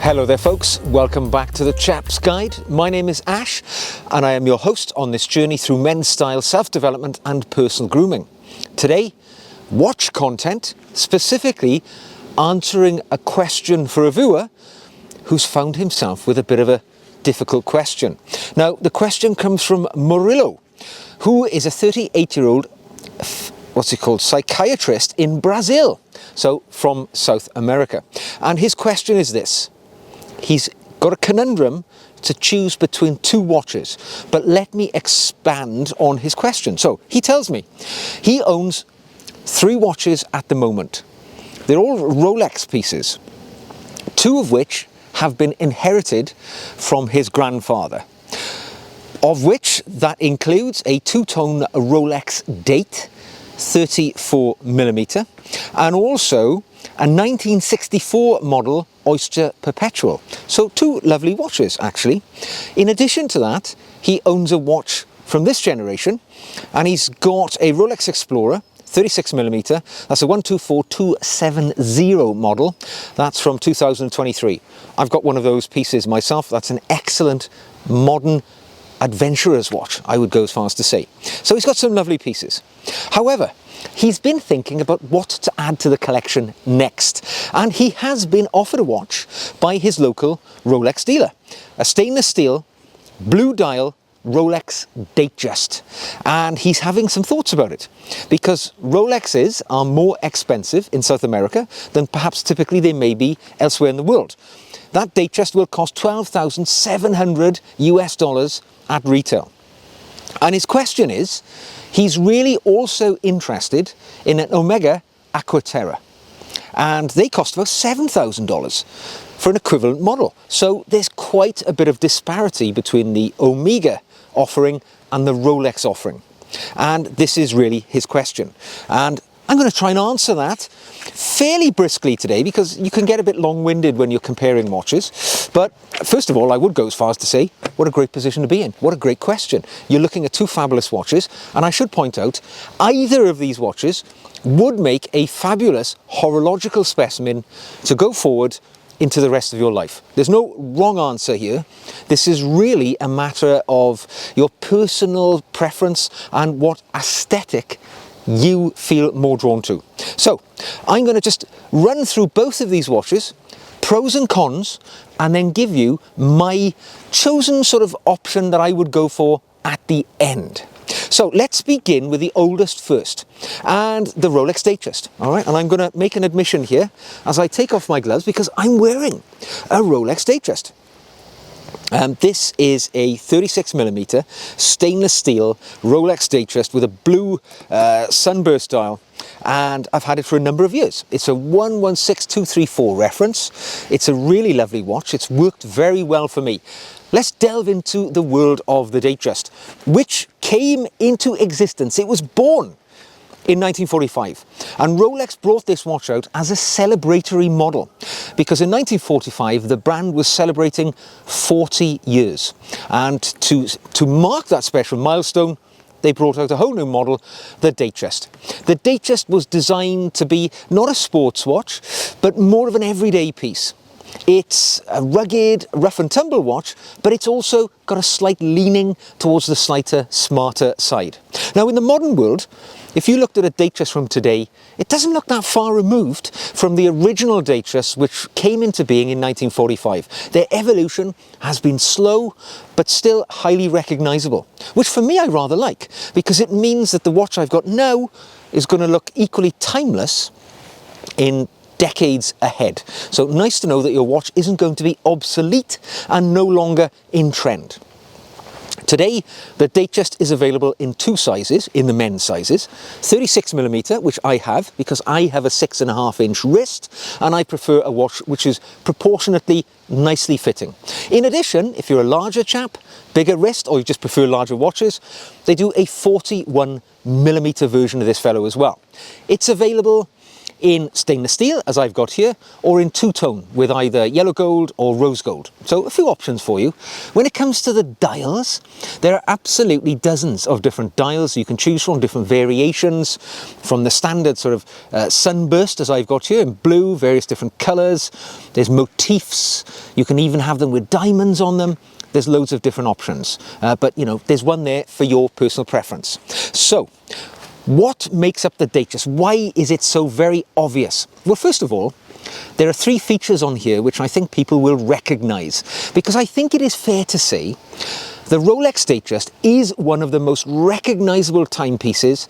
Hello there folks, welcome back to the Chap's Guide. My name is Ash and I am your host on this journey through men's style, self-development and personal grooming. Today, watch content, specifically answering a question for a viewer who's found himself with a bit of a difficult question. Now, the question comes from Murilo, who is a 38-year-old psychiatrist in Brazil, so from South America. And his question is this. He's got a conundrum to choose between two watches, but let me expand on his question. So he tells me he owns 3 watches at the moment. They're all Rolex pieces, 2 of which have been inherited from his grandfather, of which that includes a 2-tone Rolex Date 34mm and also a 1964 model Oyster Perpetual. So 2 lovely watches actually. In addition to that, he owns a watch from this generation and he's got a Rolex Explorer 36mm, that's a 124270 model, that's from 2023. I've got one of those pieces myself. That's an excellent modern adventurer's watch, I would go as far as to say. So he's got some lovely pieces. However, he's been thinking about what to add to the collection next, and he has been offered a watch by his local Rolex dealer, a stainless steel blue dial Rolex Datejust, and he's having some thoughts about it because Rolexes are more expensive in South America than perhaps typically they may be elsewhere in the world. That Datejust will cost $12,700 US at retail. And his question is, he's really also interested in an Omega Aqua Terra, and they cost about $7,000 for an equivalent model. So there's quite a bit of disparity between the Omega offering and the Rolex offering. And this is really his question. And I'm going to try and answer that fairly briskly today because you can get a bit long-winded when you're comparing watches. But first of all, I would go as far as to say, what a great position to be in. What a great question. You're looking at 2 fabulous watches. And I should point out, either of these watches would make a fabulous horological specimen to go forward into the rest of your life. There's no wrong answer here. This is really a matter of your personal preference and what aesthetic you feel more drawn to. So I'm going to just run through both of these watches, pros and cons, and then give you my chosen sort of option that I would go for at the end. So let's begin with the oldest first, and the Rolex Datejust. All right, and I'm going to make an admission here as I take off my gloves because I'm wearing a Rolex Datejust. This is a 36mm stainless steel Rolex Datejust with a blue sunburst dial, and I've had it for a number of years. It's a 116234 reference. It's a really lovely watch. It's worked very well for me. Let's delve into the world of the Datejust, which came into existence. It was born in 1945, and Rolex brought this watch out as a celebratory model because in 1945 the brand was celebrating 40 years, and to mark that special milestone they brought out a whole new model, the Datejust. The Datejust was designed to be not a sports watch but more of an everyday piece. It's a rugged, rough and tumble watch, but it's also got a slight leaning towards the slighter, smarter side. Now in the modern world, if you looked at a Datejust from today, it doesn't look that far removed from the original Datejust which came into being in 1945. Their evolution has been slow, but still highly recognizable, which for me I rather like, because it means that the watch I've got now is going to look equally timeless in decades ahead. So nice to know that your watch isn't going to be obsolete and no longer in trend. Today, the Datejust is available in 2 sizes, in the men's sizes. 36mm, which I have because I have a 6.5-inch wrist and I prefer a watch which is proportionately nicely fitting. In addition, if you're a larger chap, bigger wrist, or you just prefer larger watches, they do a 41mm version of this fellow as well. It's available in stainless steel, as I've got here, or in two-tone with either yellow gold or rose gold. So a few options for you. When it comes to the dials, there are absolutely dozens of different dials you can choose from, different variations, from the standard sort of sunburst, as I've got here, in blue, various different colours. There's motifs. You can even have them with diamonds on them. There's loads of different options, but you know, there's one there for your personal preference. So, what makes up the Datejust? Why is it so very obvious? Well, first of all, there are three features on here which I think people will recognise, because I think it is fair to say the Rolex Datejust is one of the most recognisable timepieces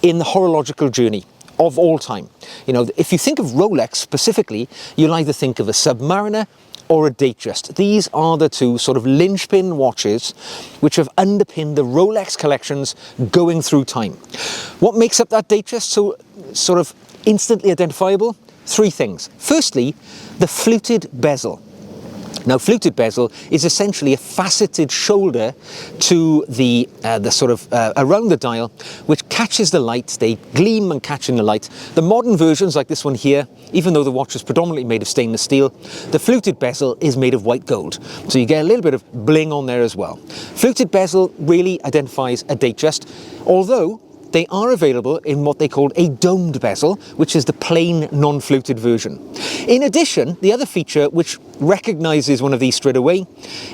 in the horological journey of all time. You know, if you think of Rolex specifically, you'll either think of a Submariner or a Datejust. These are the two sort of linchpin watches which have underpinned the Rolex collections going through time. What makes up that Datejust so sort of instantly identifiable? Three things. Firstly, the fluted bezel. Now, fluted bezel is essentially a faceted shoulder to the sort of around the dial, which catches the light. They gleam and catch in the light. The modern versions, like this one here, even though the watch is predominantly made of stainless steel, the fluted bezel is made of white gold. So you get a little bit of bling on there as well. Fluted bezel really identifies a Datejust, although they are available in what they call a domed bezel, which is the plain non-fluted version. In addition, the other feature which recognises one of these straight away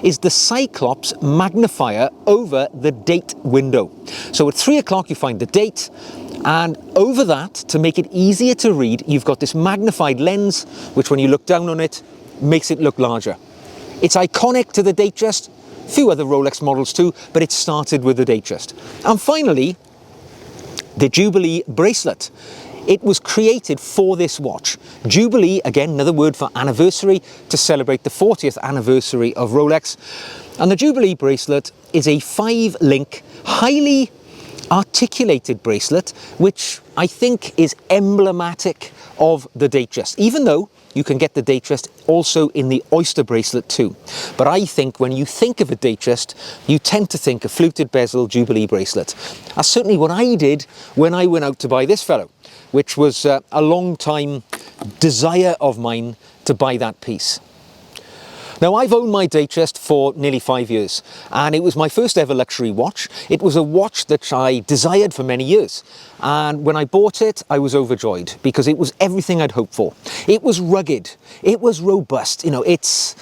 is the Cyclops magnifier over the date window. So at 3 o'clock you find the date, and over that, to make it easier to read, you've got this magnified lens, which when you look down on it, makes it look larger. It's iconic to the Datejust, few other Rolex models too, but it started with the Datejust. And finally, the Jubilee bracelet. It was created for this watch. Jubilee, again, another word for anniversary, to celebrate the 40th anniversary of Rolex. And the Jubilee bracelet is a 5-link, highly articulated bracelet, which I think is emblematic of the Datejust, even though you can get the Datejust also in the oyster bracelet too. But I think when you think of a Datejust, you tend to think of fluted bezel Jubilee bracelet. That's certainly what I did when I went out to buy this fellow, which was a long time desire of mine to buy that piece. Now, I've owned my Datejust for nearly 5 years, and it was my first ever luxury watch. It was a watch that I desired for many years, and when I bought it, I was overjoyed because it was everything I'd hoped for. It was rugged, it was robust. You know, it's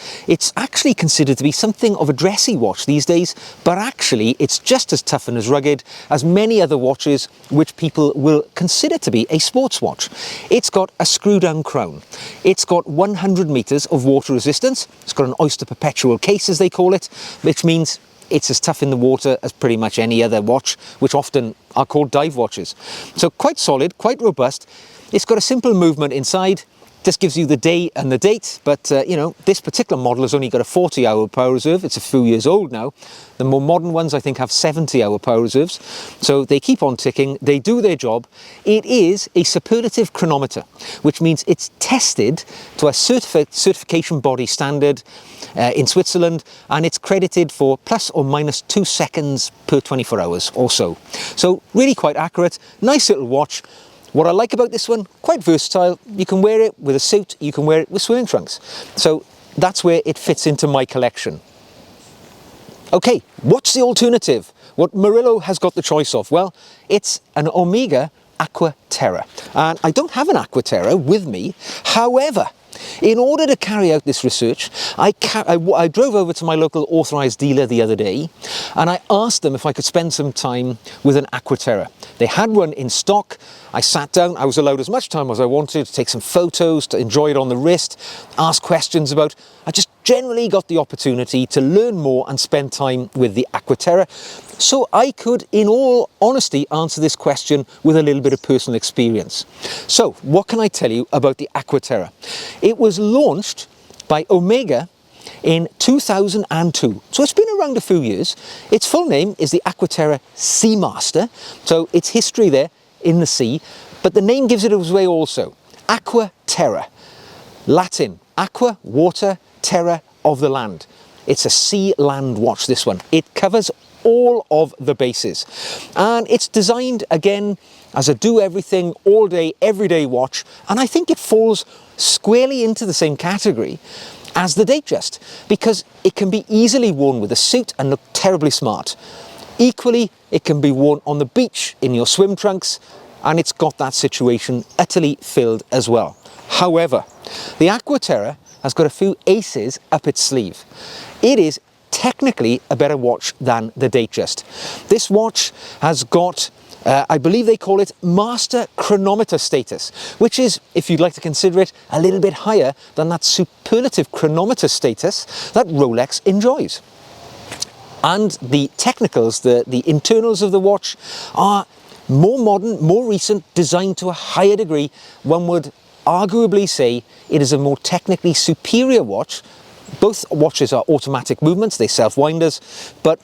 actually considered to be something of a dressy watch these days, but actually it's just as tough and as rugged as many other watches which people will consider to be a sports watch. It's got a screw-down crown. It's got 100 meters of water resistance. It's got an oyster perpetual case, as they call it, which means it's as tough in the water as pretty much any other watch, which often are called dive watches. So quite solid, quite robust. It's got a simple movement inside. Just gives you the day and the date, but you know, this particular model has only got a 40-hour power reserve. It's a few years old now. The more modern ones, I think, have 70-hour power reserves. So they keep on ticking, they do their job. It is a superlative chronometer, which means it's tested to a certification body standard in Switzerland, and it's credited for plus or minus 2 seconds per 24 hours or so. So really quite accurate, nice little watch. What I like about this one, quite versatile. You can wear it with a suit, you can wear it with swimming trunks. So that's where it fits into my collection. Okay, what's the alternative? What Murillo has got the choice of? Well, it's an Omega Aqua Terra. And I don't have an Aqua Terra with me. However, in order to carry out this research, I drove over to my local authorised dealer the other day, and I asked them if I could spend some time with an Aqua Terra. They had one in stock. I sat down, I was allowed as much time as I wanted to take some photos, to enjoy it on the wrist, ask questions about. I just generally got the opportunity to learn more and spend time with the Aqua Terra, so I could, in all honesty, answer this question with a little bit of personal experience. So, what can I tell you about the Aqua Terra? It was launched by Omega in 2002, so it's been around a few years. Its full name is the Aqua Terra Seamaster, so its history there in the sea, but the name gives it away also. Aqua Terra, Latin, aqua, water, terra, of the land. It's a sea-land watch, this one. It covers all of the bases, and it's designed again as a do-everything, all-day, everyday watch, and I think it falls squarely into the same category as the Datejust, because it can be easily worn with a suit and look terribly smart. Equally, it can be worn on the beach in your swim trunks, and it's got that situation utterly filled as well. However, the Aqua Terra has got a few aces up its sleeve. It is technically a better watch than the Datejust. This watch has got I believe they call it master chronometer status, which is, if you'd like to consider it, a little bit higher than that superlative chronometer status that Rolex enjoys. And the technicals, the internals of the watch are more modern, more recent, designed to a higher degree. One would arguably say it is a more technically superior watch. Both watches are automatic movements, they're self-winders, but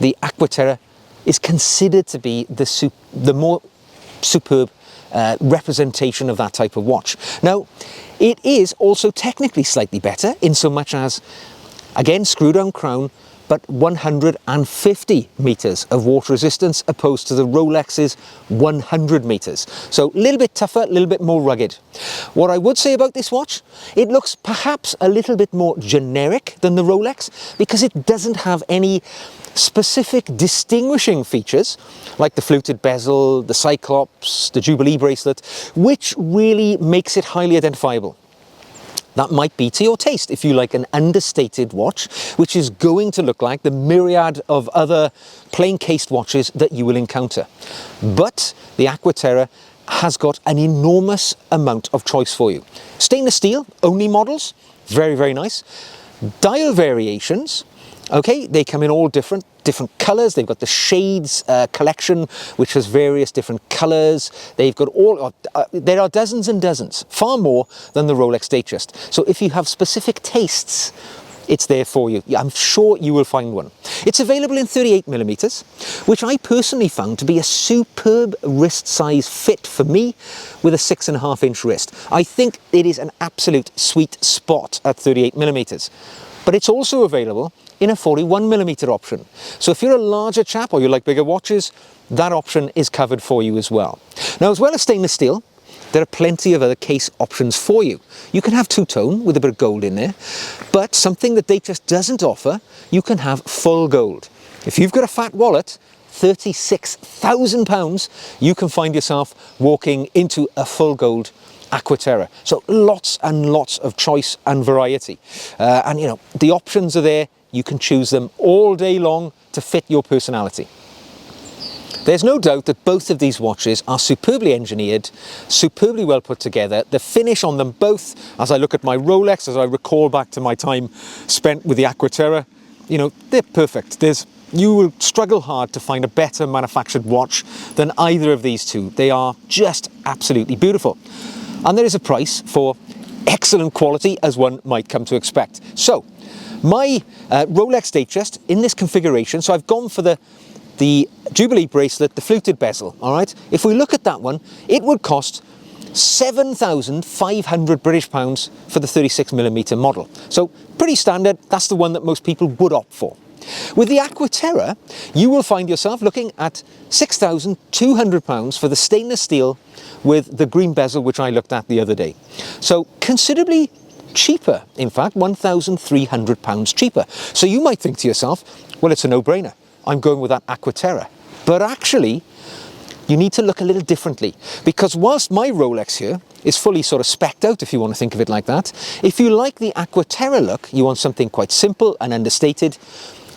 the Aqua Terra is considered to be the more superb representation of that type of watch. Now, it is also technically slightly better in so much as, again, screw down crown, but 150 meters of water resistance opposed to the Rolex's 100 meters. So a little bit tougher, a little bit more rugged. What I would say about this watch, it looks perhaps a little bit more generic than the Rolex because it doesn't have any specific distinguishing features like the fluted bezel, the Cyclops, the Jubilee bracelet, which really makes it highly identifiable. That might be to your taste if you like an understated watch, which is going to look like the myriad of other plain cased watches that you will encounter. But the Aqua Terra has got an enormous amount of choice for you. Stainless steel only models, very, very nice. Dial variations, okay, they come in all different colours. They've got the Shades collection, which has various different colours. They've got there are dozens and dozens, far more than the Rolex Datejust. So if you have specific tastes, it's there for you. I'm sure you will find one. It's available in 38mm, which I personally found to be a superb wrist size fit for me with a 6.5-inch wrist. I think it is an absolute sweet spot at 38mm. But it's also available in a 41mm option. So if you're a larger chap or you like bigger watches, that option is covered for you as well. Now, as well as stainless steel, there are plenty of other case options for you. You can have two-tone with a bit of gold in there, but something that Datejust doesn't offer, you can have full gold. If you've got a fat wallet, £36,000, you can find yourself walking into a full gold Aqua Terra. So lots and lots of choice and variety. And you know, the options are there. You can choose them all day long to fit your personality. There's no doubt that both of these watches are superbly engineered, superbly well put together. The finish on them both, as I look at my Rolex, as I recall back to my time spent with the Aqua Terra, you know, they're perfect. You will struggle hard to find a better manufactured watch than either of these two. They are just absolutely beautiful. And there is a price for excellent quality, as one might come to expect. So, my Rolex Datejust in this configuration, so I've gone for the Jubilee bracelet, the fluted bezel, all right? If we look at that one, it would cost £7,500 British pounds for the 36mm model. So, pretty standard, that's the one that most people would opt for. With the Aqua Terra, you will find yourself looking at £6,200 for the stainless steel with the green bezel, which I looked at the other day. So considerably cheaper, in fact, £1,300 cheaper. So you might think to yourself, well, it's a no-brainer. I'm going with that Aqua Terra. But actually, you need to look a little differently, because whilst my Rolex here is fully sort of specced out, if you want to think of it like that, if you like the Aqua Terra look, you want something quite simple and understated,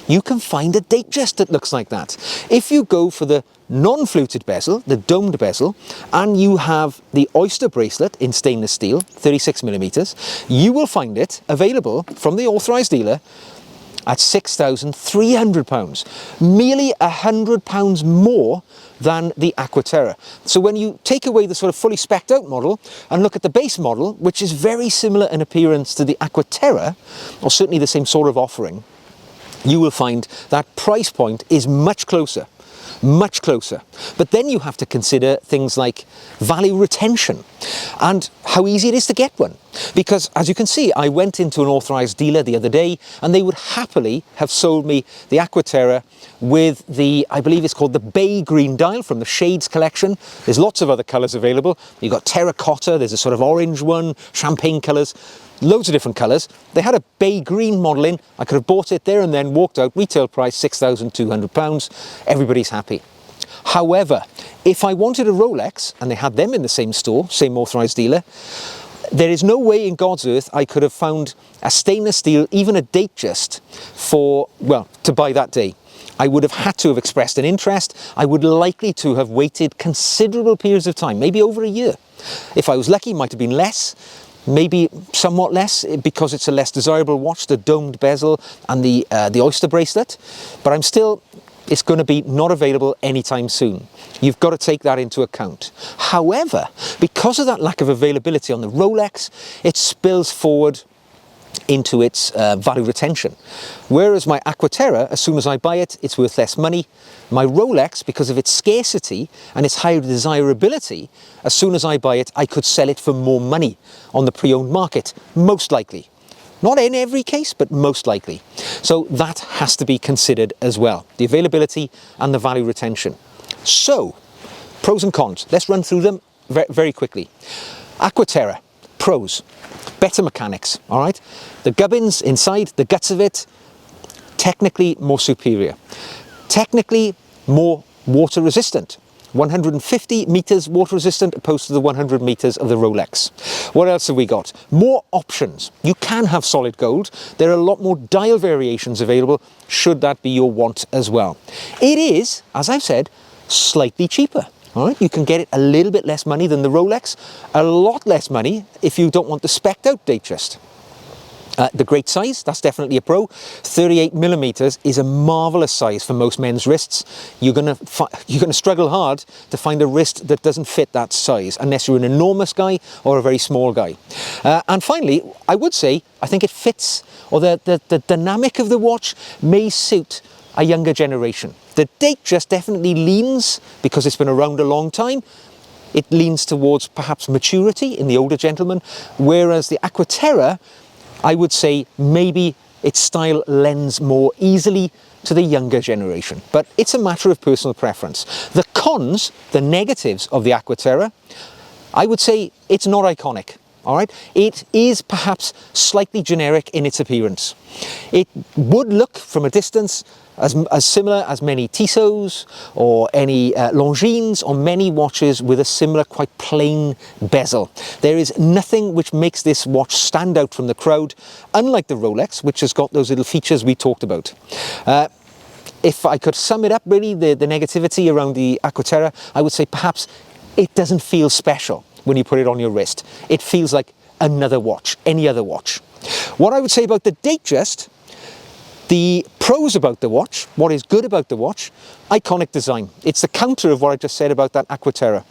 you can find a Datejust that looks like that. If you go for the non-fluted bezel, the domed bezel, and you have the Oyster bracelet in stainless steel, 36mm, you will find it available from the authorised dealer at £6,300, merely £100 more than the Aqua Terra. So when you take away the sort of fully specced out model and look at the base model, which is very similar in appearance to the Aqua Terra, or certainly the same sort of offering, you will find that price point is much closer. But then you have to consider things like value retention. and how easy it is to get one. Because as you can see, I went into an authorised dealer the other day and they would happily have sold me the Aqua Terra with the, I believe it's called the Bay Green dial from the Shades collection. There's lots of other colours available. You've got terracotta, there's a sort of orange one, champagne colours, loads of different colours. They had a Bay Green model in. I could have bought it there and then walked out, retail price £6,200. Everybody's happy. However, if I wanted a Rolex and they had them in the same store, same authorised dealer, there is no way in God's earth I could have found a stainless steel, even a Datejust for, well, to buy that day. I would have had to have expressed an interest. I would likely to have waited considerable periods of time, maybe over a year. If I was lucky, it might have been less, maybe somewhat less because it's a less desirable watch, the domed bezel and the oyster bracelet. But it's going to be not available anytime soon. You've got to take that into account. However, because of that lack of availability on the Rolex, it spills forward into its value retention. Whereas my Aqua Terra, as soon as I buy it, it's worth less money. My Rolex, because of its scarcity and its high desirability, as soon as I buy it, I could sell it for more money on the pre-owned market, most likely. Not in every case, but most likely. So that has to be considered as well, the availability and the value retention. So, pros and cons. Let's run through them very quickly. Aqua Terra, pros, better mechanics, all right? The gubbins inside, the guts of it, technically more superior. Technically more water resistant. 150 meters water resistant opposed to the 100 meters of the Rolex. What else have we got? More options. You can have solid gold. There are a lot more dial variations available should that be your want as well. It is, as I've said, slightly cheaper. All right, you can get it a little bit less money than the Rolex, a lot less money if you don't want the specced out Datejust. The great size, that's definitely a pro. 38 millimeters is a marvelous size for most men's wrists. You're gonna struggle hard to find a wrist that doesn't fit that size, unless you're an enormous guy or a very small guy. And finally, I would say, I think it fits, or the dynamic of the watch may suit a younger generation. The Datejust definitely leans, because it's been around a long time, it leans towards perhaps maturity in the older gentleman, whereas the Aqua Terra, I would say maybe its style lends more easily to the younger generation, but it's a matter of personal preference. The cons, the negatives of the Aqua Terra, I would say it's not iconic, all right? It is perhaps slightly generic in its appearance. It would look from a distance as similar as many Tissot's or any Longines or many watches with a similar quite plain bezel. There is nothing which makes this watch stand out from the crowd, unlike the Rolex, which has got those little features we talked about. If I could sum it up really, the negativity around the Aqua Terra, I would say perhaps it doesn't feel special when you put it on your wrist. It feels like another watch, any other watch. What I would say about the Datejust, the pros about the watch, what is good about the watch, iconic design. It's the counter of what I just said about that Aqua Terra.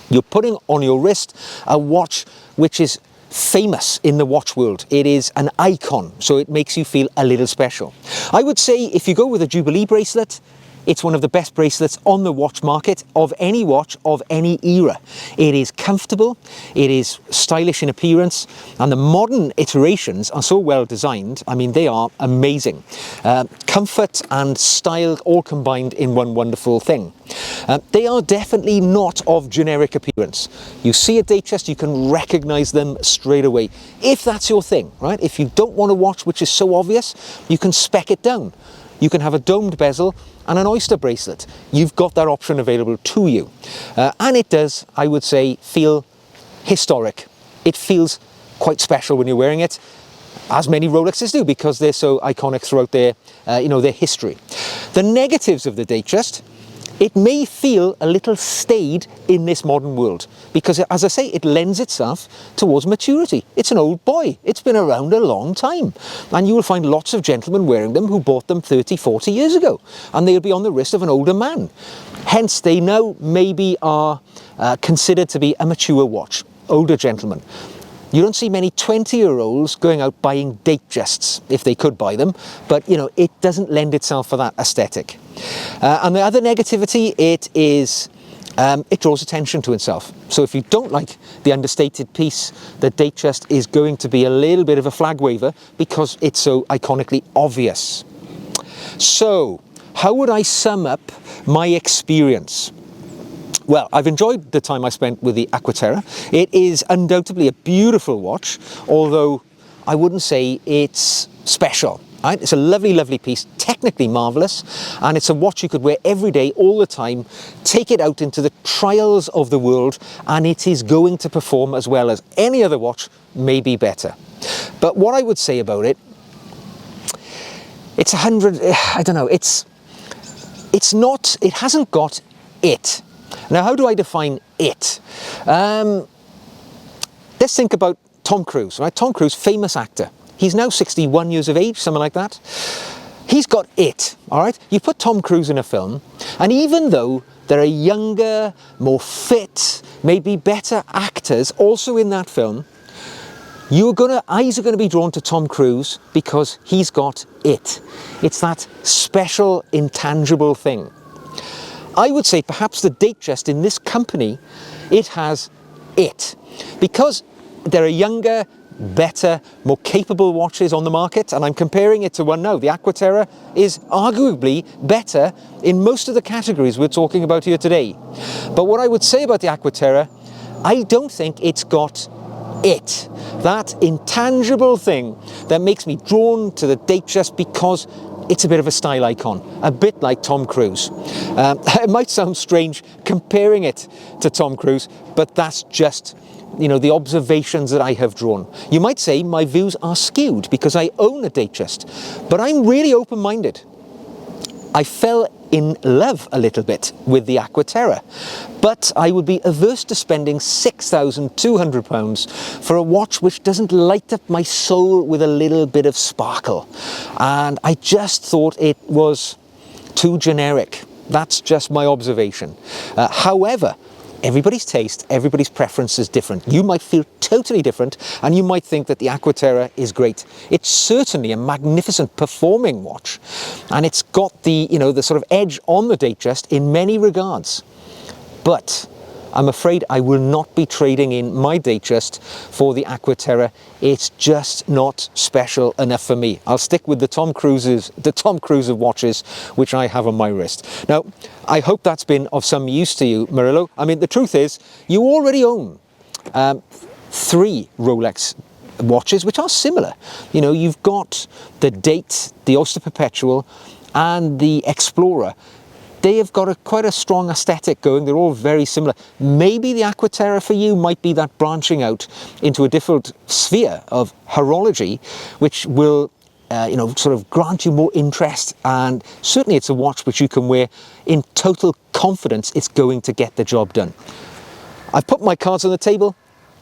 You're putting on your wrist a watch which is famous in the watch world. It is an icon, so it makes you feel a little special. I would say if you go with a Jubilee bracelet, it's one of the best bracelets on the watch market of any watch of any era. It is comfortable, it is stylish in appearance, and the modern iterations are so well designed. I mean, they are amazing. Comfort and style all combined in one wonderful thing. They are definitely not of generic appearance. You see a Datejust, you can recognize them straight away. If that's your thing, right? If you don't want a watch which is so obvious, you can spec it down. You can have a domed bezel and an oyster bracelet. You've got that option available to you. And it does, I would say, feel historic. It feels quite special when you're wearing it, as many Rolexes do, because they're so iconic throughout their history. The negatives of the Datejust, it may feel a little staid in this modern world because, as I say, it lends itself towards maturity. It's an old boy. It's been around a long time. And you will find lots of gentlemen wearing them who bought them 30, 40 years ago. And they'll be on the wrist of an older man. Hence, they now maybe are considered to be a mature watch, older gentlemen. You don't see many 20-year-olds going out buying Datejusts, if they could buy them, but it doesn't lend itself for that aesthetic. And the other negativity, it is it draws attention to itself. So if you don't like the understated piece, the Datejust is going to be a little bit of a flag waver because it's so iconically obvious. So, how would I sum up my experience? Well, I've enjoyed the time I spent with the Aqua Terra. It is undoubtedly a beautiful watch, although I wouldn't say it's special. Right? It's a lovely, lovely piece, technically marvellous, and it's a watch you could wear every day, all the time, take it out into the trials of the world, and it is going to perform as well as any other watch, maybe better. But what I would say about it, it's 100, I don't know, it's not, it hasn't got it. Now, how do I define it? Let's think about Tom Cruise, right? Tom Cruise, famous actor. He's now 61 years of age, something like that. He's got it, all right? You put Tom Cruise in a film, and even though there are younger, more fit, maybe better actors also in that film, eyes are going to be drawn to Tom Cruise because he's got it. It's that special, intangible thing. I would say perhaps the Datejust in this company, it has it. Because there are younger, better, more capable watches on the market, and I'm comparing it to one now. The Aqua Terra is arguably better in most of the categories we're talking about here today. But what I would say about the Aqua Terra, I don't think it's got it. That intangible thing that makes me drawn to the Datejust because it's a bit of a style icon, a bit like Tom Cruise. It might sound strange comparing it to Tom Cruise, but that's just, you know, the observations that I have drawn. You might say my views are skewed because I own a Datejust, but I'm really open-minded. I fell in love a little bit with the Aqua Terra, but I would be averse to spending £6,200 for a watch which doesn't light up my soul with a little bit of sparkle. And I just thought it was too generic. That's just my observation. However, everybody's taste, everybody's preference is different. You might feel totally different, and you might think that the Aqua Terra is great. It's certainly a magnificent performing watch, and it's got the, you know, the sort of edge on the Datejust in many regards. But I'm afraid I will not be trading in my Datejust for the Aqua Terra. It's just not special enough for me. I'll stick with the Tom Cruise of watches, which I have on my wrist. Now, I hope that's been of some use to you, Murillo. I mean, the truth is, you already own 3 Rolex watches, which are similar. You know, you've got the Date, the Oyster Perpetual, and the Explorer. They have got quite a strong aesthetic going. They're all very similar. Maybe the Aqua Terra for you might be that branching out into a different sphere of horology, which will, you know, sort of grant you more interest. And certainly it's a watch which you can wear in total confidence it's going to get the job done. I've put my cards on the table.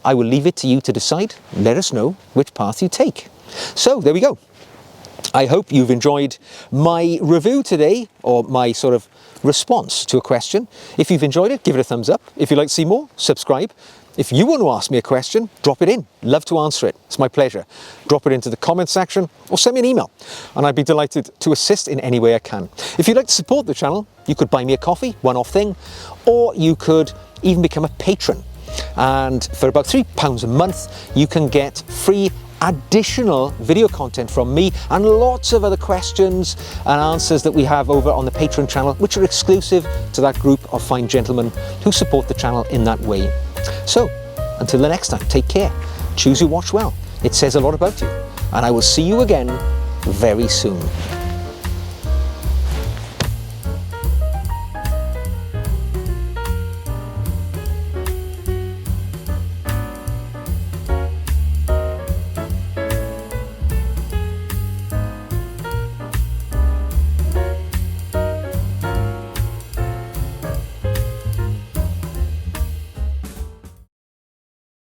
I will leave it to you to decide. Let us know which path you take. So there we go. I hope you've enjoyed my review today, or my sort of response to a question. If you've enjoyed it, give it a thumbs up. If you'd like to see more, subscribe. If you want to ask me a question, drop it in. Love to answer it. It's my pleasure. Drop it into the comment section or send me an email, and I'd be delighted to assist in any way I can. If you'd like to support the channel, you could buy me a coffee, one-off thing, or you could even become a patron. And for about £3 a month, you can get free additional video content from me and lots of other questions and answers that we have over on the Patreon channel, which are exclusive to that group of fine gentlemen who support the channel in that way. So, until the next time, take care, choose your watch well. It says a lot about you, and I will see you again very soon.